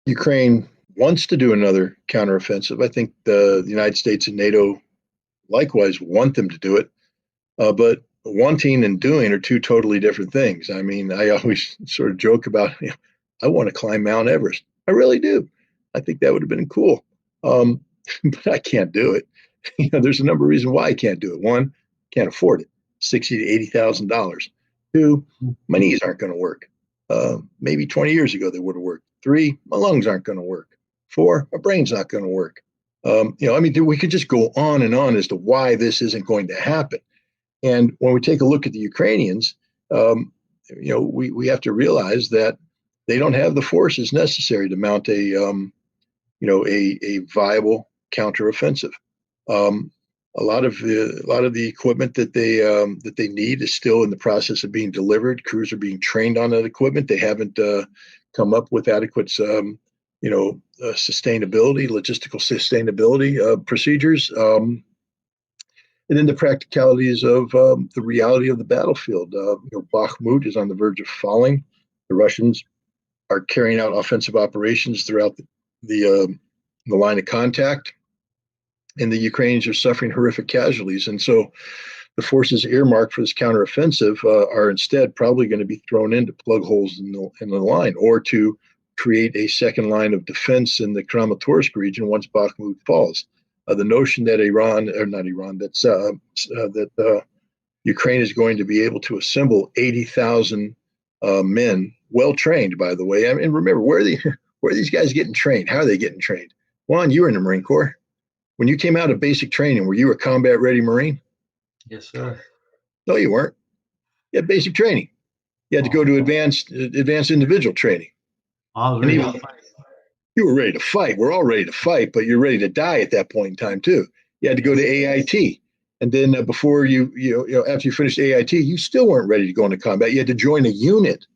Ukraine wants to do another counteroffensive. I think the United States and NATO likewise want them to do it, but wanting and doing are two totally different things. I mean, I always sort of joke about, I want to climb Mount Everest. I really do. I think that would have been cool, but I can't do it. There's a number of reasons why I can't do it. One, can't afford it, $60,000 to $80,000. Two, my knees aren't going to work. Maybe 20 years ago they would have worked. Three, my lungs aren't going to work. Four, my brain's not going to work. We could just go on and on as to why this isn't going to happen. And when we take a look at the Ukrainians, we have to realize that they don't have the forces necessary to mount a viable counteroffensive. A lot of the equipment that they need is still in the process of being delivered. Crews are being trained on that equipment. They haven't come up with adequate, sustainability, logistical sustainability procedures. And then the practicalities of the reality of the battlefield. Bakhmut is on the verge of falling. The Russians are carrying out offensive operations throughout the line of contact, and the Ukrainians are suffering horrific casualties. And so the forces earmarked for this counteroffensive are instead probably going to be thrown in to plug holes in the line, or to create a second line of defense in the Kramatorsk region once Bakhmut falls. The notion that Ukraine is going to be able to assemble 80,000 men, well trained, by the way. I mean, remember, where are these guys getting trained? How are they getting trained? Juan, you were in the Marine Corps. When you came out of basic training, were you a combat ready Marine? Yes, sir. No, you weren't. You had basic training. You had to go to advanced individual training. You were ready to fight. We're all ready to fight, but you're ready to die at that point in time too. You had to go to AIT, and then before after you finished AIT, you still weren't ready to go into combat. You had to join a unit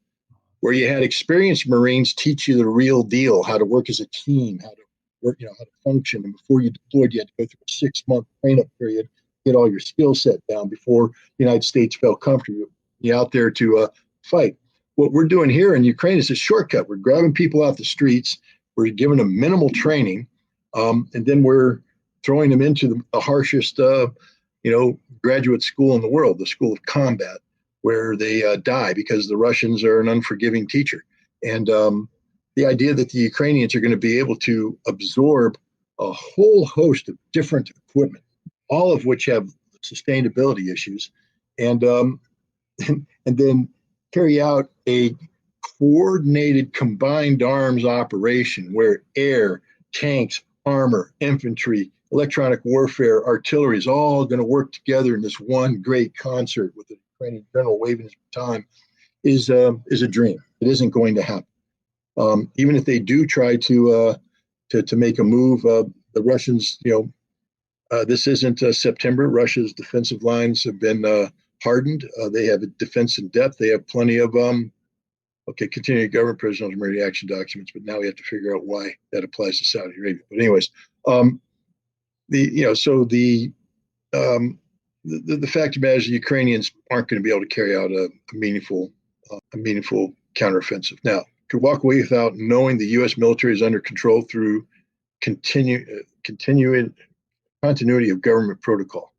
where you had experienced Marines teach you the real deal, how to work as a team, how to work, how to function. And before you deployed, you had to go through a 6-month train-up period, get all your skill set down before the United States felt comfortable you out there to fight. What we're doing here in Ukraine is a shortcut. We're grabbing people out the streets. We're giving them minimal training, and then we're throwing them into the harshest, graduate school in the world, the school of combat, where they die because the Russians are an unforgiving teacher. And the idea that the Ukrainians are going to be able to absorb a whole host of different equipment, all of which have sustainability issues, and then carry out a coordinated combined arms operation where air, tanks, armor, infantry, electronic warfare, artillery is all going to work together in this one great concert with the Ukrainian general waving his baton is a dream. It isn't going to happen. Even if they do try to make a move, the Russians, this isn't September. Russia's defensive lines have been hardened. They have a defense in depth. They have plenty of continuing government presidential emergency action documents, but now we have to figure out why that applies to Saudi Arabia. But anyways, the fact of the matter is the Ukrainians aren't going to be able to carry out a meaningful counteroffensive. Now, to walk away without knowing the U.S. military is under control through continuity of government protocol.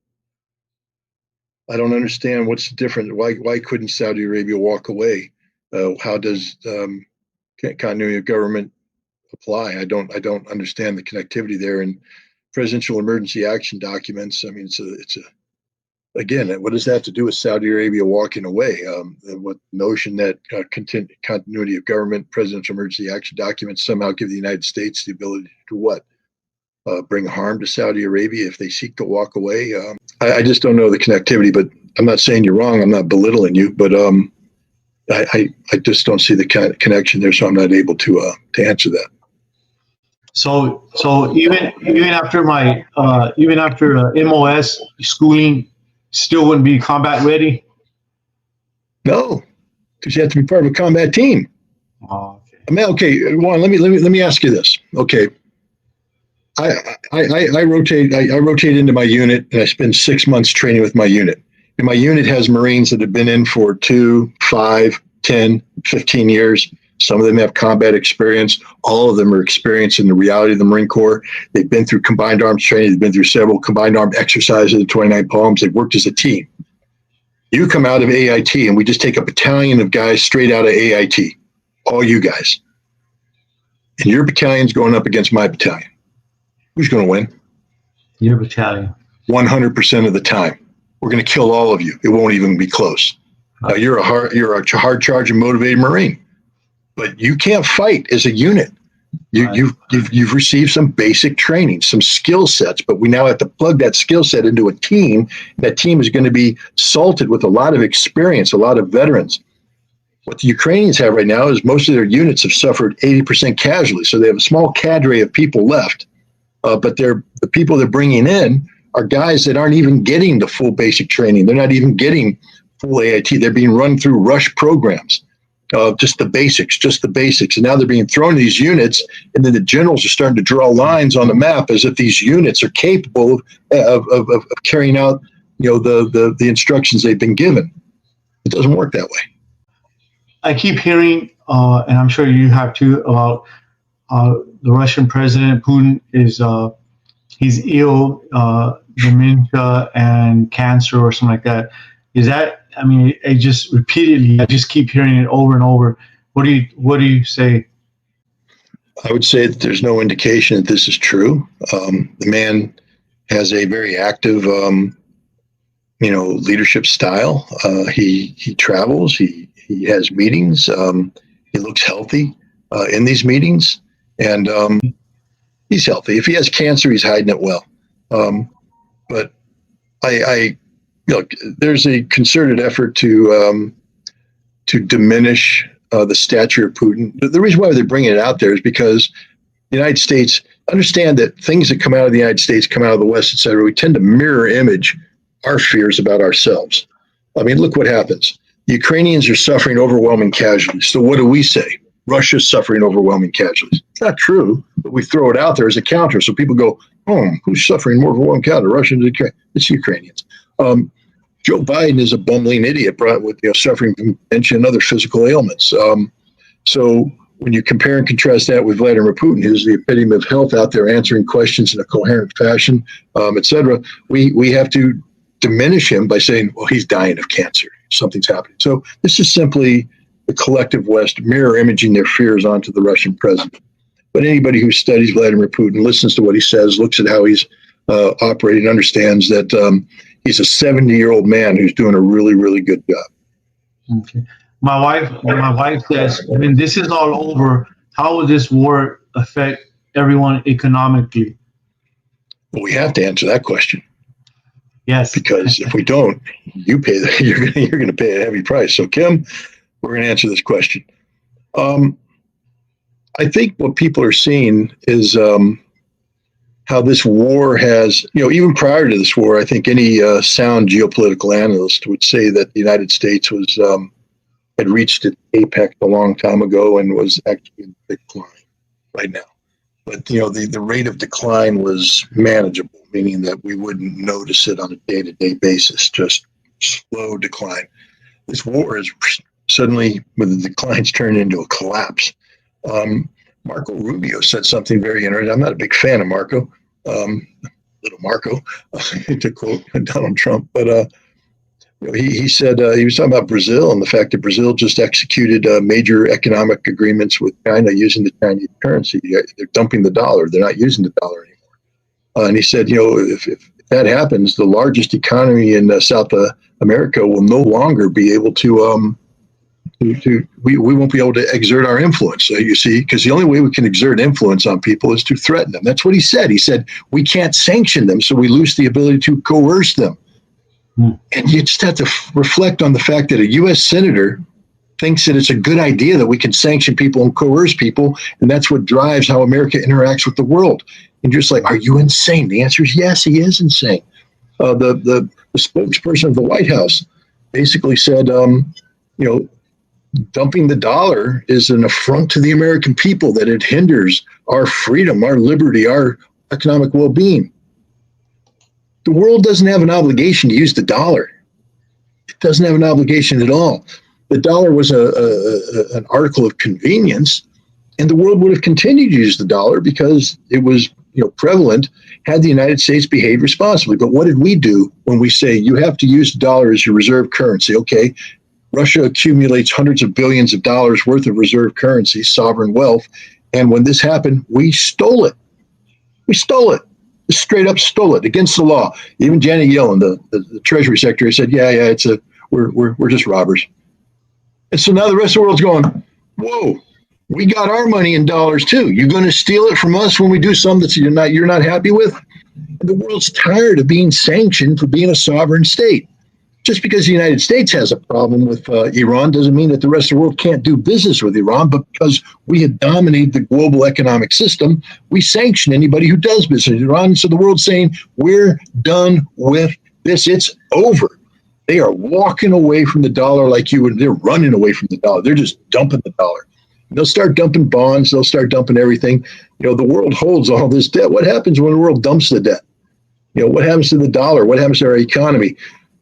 I don't understand what's different. Why couldn't Saudi Arabia walk away? How does continuity of government apply? I don't understand the connectivity there. And presidential emergency action documents, I mean, it's a again, what does that have to do with Saudi Arabia walking away? What notion that continuity of government, presidential emergency action documents somehow give the United States the ability to do what? Bring harm to Saudi Arabia if they seek to walk away? I just don't know the connectivity, but I'm not saying you're wrong. I'm not belittling you, but I just don't see the connection there, so I'm not able to answer that. So even after my MOS schooling, still wouldn't be combat ready? No, because you have to be part of a combat team. Oh, okay. I mean, okay, Juan, let me ask you this. Okay, I rotate into my unit, and I spend 6 months training with my unit. And my unit has Marines that have been in for 2, 5, 10, 15 years. Some of them have combat experience. All of them are experienced in the reality of the Marine Corps. They've been through combined arms training. They've been through several combined arms exercises in 29 Palms. They've worked as a team. You come out of AIT, and we just take a battalion of guys straight out of AIT, all you guys. And your battalion's going up against my battalion. Who's going to win? Your battalion. 100% of the time. We're going to kill all of you. It won't even be close. You're a hard charging, motivated Marine, but you can't fight as a unit. You've received some basic training, some skill sets, but we now have to plug that skill set into a team. That team is going to be salted with a lot of experience, a lot of veterans. What the Ukrainians have right now is most of their units have suffered 80% casualty, so they have a small cadre of people left, but the people they're bringing in are guys that aren't even getting the full basic training. They're not even getting full AIT. They're being run through rush programs, just the basics. And now they're being thrown to these units, and then the generals are starting to draw lines on the map as if these units are capable of carrying out, the instructions they've been given. It doesn't work that way. I keep hearing, and I'm sure you have too, about the Russian president Putin he's ill, dementia and cancer or something like that. Is that? I mean, I just keep hearing it over and over. What do you say? I would say that there's no indication that this is true. The man has a very active, leadership style. He travels. He has meetings. He looks healthy in these meetings, and he's healthy. If he has cancer, he's hiding it well. But I look. There's a concerted effort to diminish the stature of Putin. The reason why they're bringing it out there is because the United States understand that things that come out of the United States come out of the West, et cetera. We tend to mirror image our fears about ourselves. I mean, look what happens. The Ukrainians are suffering overwhelming casualties. So what do we say? Russia's suffering overwhelming casualties. It's not true, but we throw it out there as a counter. So people go, who's suffering more overwhelming casualties? Russians, it's Ukrainians. Joe Biden is a bumbling idiot, with suffering from dementia and other physical ailments. So when you compare and contrast that with Vladimir Putin, who's the epitome of health out there answering questions in a coherent fashion, et cetera, we have to diminish him by saying, well, he's dying of cancer. Something's happening. So this is simply the collective West mirror imaging their fears onto the Russian president. But anybody who studies Vladimir Putin, listens to what he says, looks at how he's operating, understands that he's a 70-year-old man who's doing a really, really good job. Okay. My wife says, when this is all over, how will this war affect everyone economically? Well, we have to answer that question. Yes. Because if we don't, you're going to pay a heavy price. So, Kim, we're going to answer this question. I think what people are seeing is how this war has, even prior to this war, I think any sound geopolitical analyst would say that the United States had reached its apex a long time ago and was actually in decline right now. But, the rate of decline was manageable, meaning that we wouldn't notice it on a day-to-day basis, just slow decline. This war is suddenly, with the declines, turned into a collapse. Marco Rubio said something very interesting. I'm not a big fan of Marco, little Marco, to quote Donald Trump, but he said he was talking about Brazil and the fact that Brazil just executed major economic agreements with China using the Chinese currency. They're dumping the dollar. They're not using the dollar anymore. And he said, if that happens, the largest economy in South America will no longer be able to we won't be able to exert our influence. So you see, because the only way we can exert influence on people is to threaten them. That's what he said. He said, we can't sanction them, so we lose the ability to coerce them. And you just have to reflect on the fact that a U.S. senator thinks that it's a good idea that we can sanction people and coerce people, and that's what drives how America interacts with the world. And you're just like, are you insane? The answer is yes, he is insane. The spokesperson of the White House basically said, dumping the dollar is an affront to the American people, that it hinders our freedom, our liberty, our economic well-being. The world doesn't have an obligation to use the dollar. It doesn't have an obligation at all. the dollar was an article of convenience, and the world would have continued to use the dollar because it was prevalent had the United States behaved responsibly. But what did we do when we say you have to use the dollar as your reserve currency? Okay, Russia accumulates hundreds of billions of dollars worth of reserve currency, sovereign wealth. And when this happened, we stole it. We stole it. Straight up stole it against the law. Even Janet Yellen, the Treasury Secretary, said, yeah, we're just robbers. And so now the rest of the world's going, whoa, we got our money in dollars too. You're going to steal it from us when we do something that you're not happy with? And the world's tired of being sanctioned for being a sovereign state. Just because the United States has a problem with Iran doesn't mean that the rest of the world can't do business with Iran, but because we had dominated the global economic system, we sanction anybody who does business with Iran. So the world's saying, we're done with this. It's over. They are walking away from the dollar like you would. They're running away from the dollar. They're just dumping the dollar. They'll start dumping bonds. They'll start dumping everything. The world holds all this debt. What happens when the world dumps the debt? What happens to the dollar? What happens to our economy?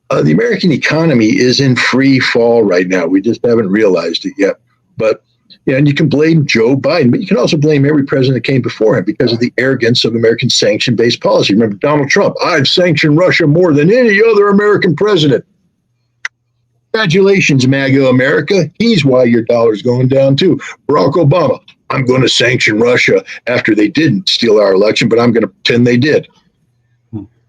The American economy is in free fall right now. We just haven't realized it yet. But and you can blame Joe Biden, but you can also blame every president that came before him because of the arrogance of American sanction-based policy. Remember Donald Trump? I've sanctioned Russia more than any other American president. Congratulations, MAGA America. He's why your dollar's going down too. Barack Obama, I'm going to sanction Russia after they didn't steal our election, but I'm going to pretend they did.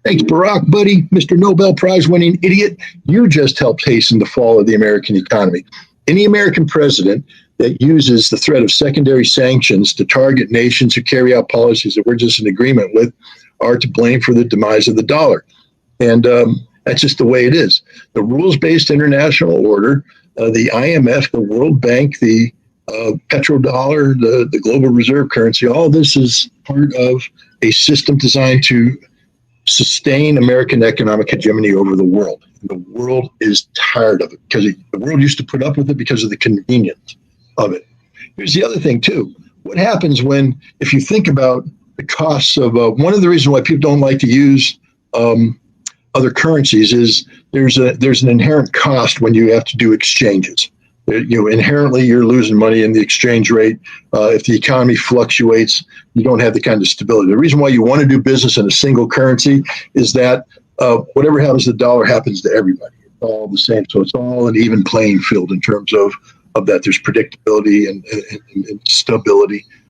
Thanks, Barack, buddy, Mr. Nobel Prize winning idiot. You just helped hasten the fall of the American economy. Any American president that uses the threat of secondary sanctions to target nations who carry out policies that we're just in agreement with are to blame for the demise of the dollar. And that's just the way it is. The rules-based international order, the IMF, the World Bank, the petrodollar, the global reserve currency, all this is part of a system designed to sustain American economic hegemony over the world. The world is tired of it because the world used to put up with it because of the convenience of it. Here's the other thing, too. What happens if you think about the costs of one of the reasons why people don't like to use other currencies is there's an inherent cost when you have to do exchanges. Inherently, you're losing money in the exchange rate. If the economy fluctuates, you don't have the kind of stability. The reason why you want to do business in a single currency is that whatever happens to the dollar happens to everybody. It's all the same. So it's all an even playing field in terms of that. There's predictability and stability.